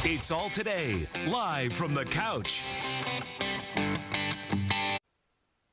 It's All Today, live from the couch.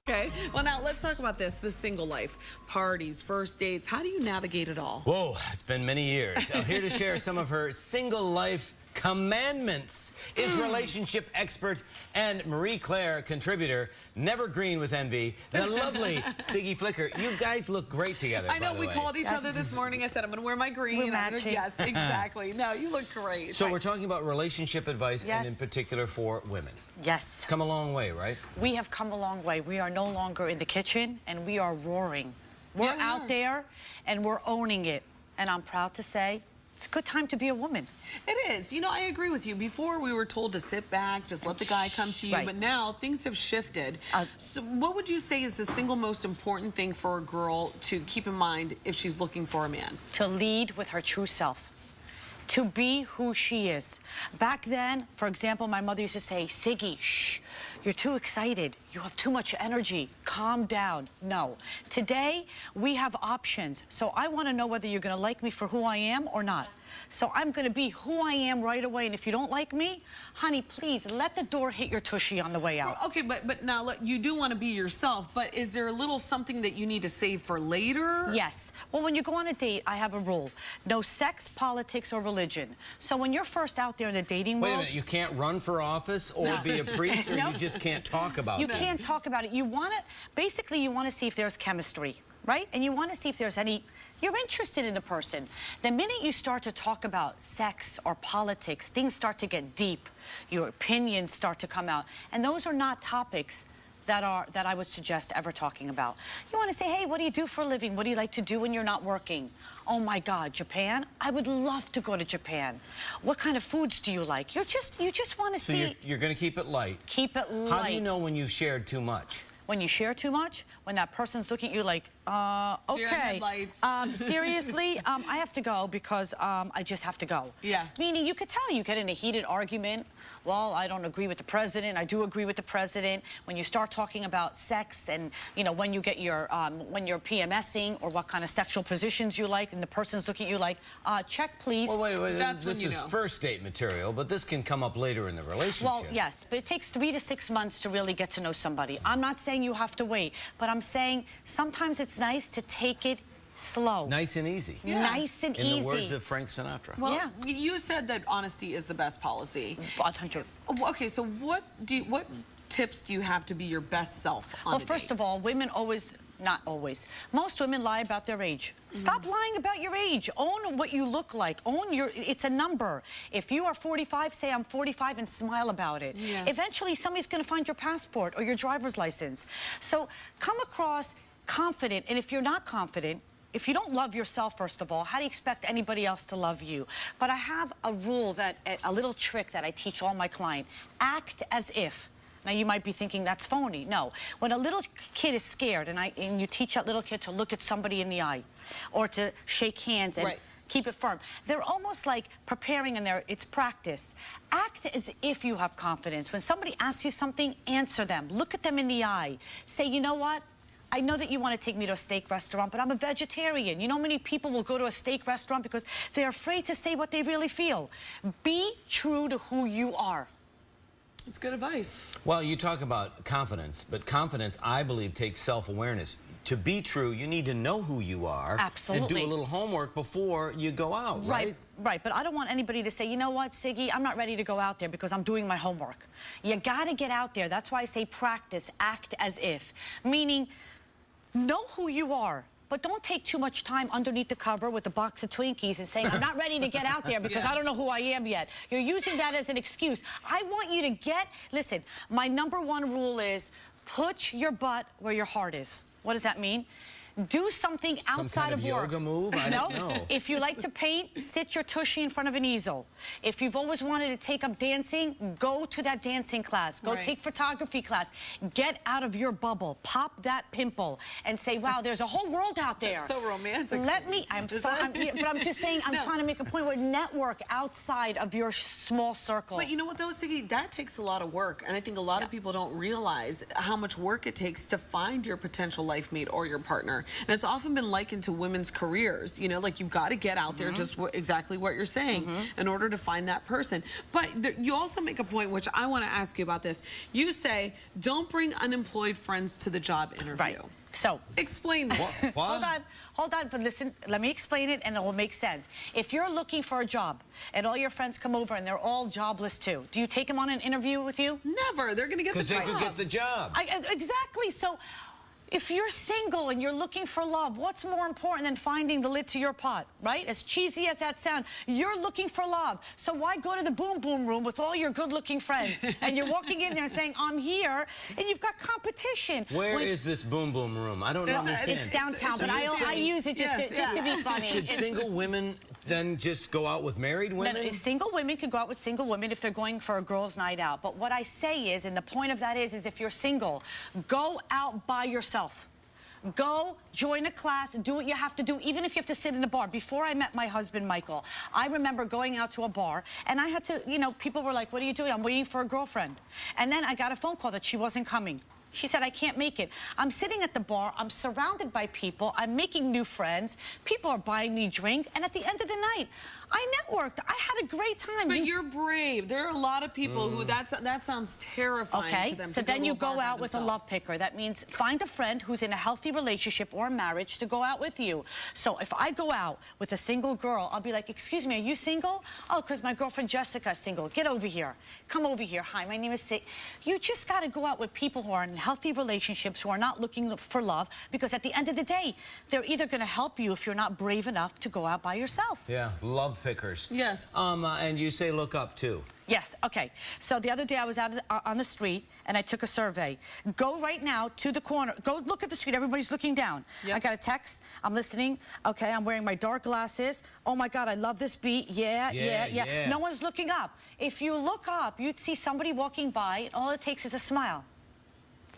Okay, well now let's talk about this, the single life. Parties, first dates, how do you navigate it all? Whoa, it's been many years. Here to share some of her single life commandments is relationship expert and Marie Claire contributor, never green with envy, the lovely Siggy Flicker. You guys look great together. I know, we called each other this morning. I said, I'm going to wear my green. We're matching. Yes, exactly. No, you look great. So we're talking about relationship advice, Yes. and in particular for women. Yes. Come a long way, right? We have come a long way. We are no longer in the kitchen, and we are roaring. We're out there, and we're owning it. And I'm proud to say, it's a good time to be a woman. It is. You know, I agree with you. Before, we were told to sit back, just let the guy come to you. Right. But now, things have shifted. So what would you say is the single most important thing for a girl to keep in mind if she's looking for a man? To lead with her true self. To be who she is. Back then, for example, my mother used to say, Siggy, shh, you're too excited. You have too much energy. Calm down. No. Today, we have options. So I want to know whether you're going to like me for who I am or not. So I'm going to be who I am right away. And if you don't like me, honey, please let the door hit your tushy on the way out. Okay, but now look, you do want to be yourself, but is there a little something that you need to save for later? Yes. Well, when you go on a date, I have a rule. No sex, politics, or religion. So when you're first out there in the dating world... Wait a minute, you can't run for office or be a priest, or you just can't talk about it? You can't talk about it. You want to... Basically, you want to see if there's chemistry, right? And you want to see if there's any... You're interested in the person. The minute you start to talk about sex or politics, things start to get deep. Your opinions start to come out. And those are not topics that I would suggest ever talking about. You want to say, hey, what do you do for a living? What do you like to do when you're not working? Oh my God, Japan? I would love to go to Japan. What kind of foods do you like? You just want to see. So you're going to keep it light. Keep it light. How do you know when you've shared too much? When you share too much, when that person's looking at you like, okay, seriously, I have to go because I just have to go. Yeah. Meaning you could tell you get in a heated argument. Well, I don't agree with the president. I do agree with the president. When you start talking about sex and, you know, when you get your, when you're PMSing or what kind of sexual positions you like and the person's looking at you like, check, please. Well, wait, That's this is first date material, but this can come up later in the relationship. Well, yes, but it takes 3 to 6 months to really get to know somebody. I'm not saying you have to wait, but I'm saying sometimes it's nice to take it slow. Nice and easy. Yeah. Nice and easy. In the words of Frank Sinatra. Well, you said that honesty is the best policy. 100. Okay, so what tips do you have to be your best self on Well, a first date? of all, women always, not always, most women lie about their age. Stop lying about your age. Own what you look like. Own your, it's a number. If you are 45, say I'm 45 and smile about it. Yeah. Eventually, somebody's going to find your passport or your driver's license. So come across confident, and if you're not confident, if you don't love yourself, first of all, how do you expect anybody else to love you? But I have a rule, a little trick that I teach all my clients. Act as if. Now, you might be thinking that's phony. No. When a little kid is scared, and you teach that little kid to look at somebody in the eye or to shake hands and keep it firm, they're almost like preparing it's practice. Act as if you have confidence. When somebody asks you something, answer them. Look at them in the eye. Say, you know what? I know that you want to take me to a steak restaurant, but I'm a vegetarian. You know, many people will go to a steak restaurant because they're afraid to say what they really feel. Be true to who you are. It's good advice. Well, you talk about confidence, but confidence, I believe, takes self-awareness. To be true, you need to know who you are. Absolutely. And do a little homework before you go out, right? Right, but I don't want anybody to say, you know what, Siggy, I'm not ready to go out there because I'm doing my homework. You gotta get out there. That's why I say practice, act as if. Meaning, know who you are. But don't take too much time underneath the cover with a box of Twinkies and saying, I'm not ready to get out there because I don't know who I am yet. You're using that as an excuse. I want you to listen, my #1 rule is put your butt where your heart is. What does that mean? Do something outside of work. Some kind of yoga move? I don't know. If you like to paint, sit your tushy in front of an easel. If you've always wanted to take up dancing, go to that dancing class. Go take photography class. Get out of your bubble. Pop that pimple and say, wow, there's a whole world out there. That's so romantic. I'm sorry, but I'm just saying, I'm trying to make a point where network outside of your small circle. But you know what, though, Siggy? That takes a lot of work. And I think a lot of people don't realize how much work it takes to find your potential life mate or your partner. partner. And it's often been likened to women's careers. You know, like you've got to get out there, just exactly what you're saying, in order to find that person. But you also make a point, which I want to ask you about this. You say, don't bring unemployed friends to the job interview. Right. So explain this. Hold on, but listen, let me explain it and it will make sense. If you're looking for a job and all your friends come over and they're all jobless too, do you take them on an interview with you? Never. They're going to get the job. Because they could get the job. Exactly. So if you're single and you're looking for love, what's more important than finding the lid to your pot, right? As cheesy as that sounds, you're looking for love. So why go to the boom boom room with all your good-looking friends and you're walking in there saying, I'm here, and you've got competition. Where is this boom boom room? I don't understand. It's downtown, but I use it just to be funny. Should single women then just go out with married women? No, single women could go out with single women if they're going for a girls' night out. But what I say is, and the point of that is if you're single, go out by yourself. Go join a class, do what you have to do, even if you have to sit in a bar. Before I met my husband, Michael, I remember going out to a bar, and I had to, you know, people were like, what are you doing? I'm waiting for a girlfriend. And then I got a phone call that she wasn't coming. She said, I can't make it. I'm sitting at the bar, I'm surrounded by people, I'm making new friends, people are buying me drink, and at the end of the night, I networked. I had a great time. But you're brave. There are a lot of people who that sounds terrifying to them. So then you go out with a love picker. That means find a friend who's in a healthy relationship or a marriage to go out with you. So if I go out with a single girl, I'll be like, excuse me, are you single? Oh, because my girlfriend Jessica's single. Get over here. Come over here. Hi, my name is Siggy. You just got to go out with people who are in healthy relationships, who are not looking for love, because at the end of the day, they're either going to help you if you're not brave enough to go out by yourself. Yeah, love pickers. Yes. And you say look up too. Yes, okay. So the other day I was out on the street and I took a survey. Go right now to the corner. Go look at the street. Everybody's looking down. Yep. I got a text. I'm listening. Okay, I'm wearing my dark glasses. Oh my God, I love this beat. Yeah. No one's looking up. If you look up, you'd see somebody walking by and all it takes is a smile.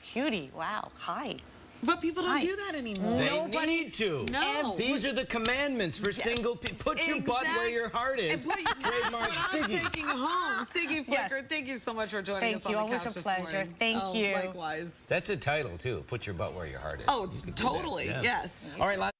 Cutie, wow, hi. But people don't do that anymore. They need to. No. These are the commandments for single people. Put your butt where your heart is. Trademark Siggy. I'm taking home. Siggy Flicker, thank you so much for joining us on the couch Always a pleasure. Thank you. Likewise. That's a title, too. Put your butt where your heart is. Oh, totally, yes. All right,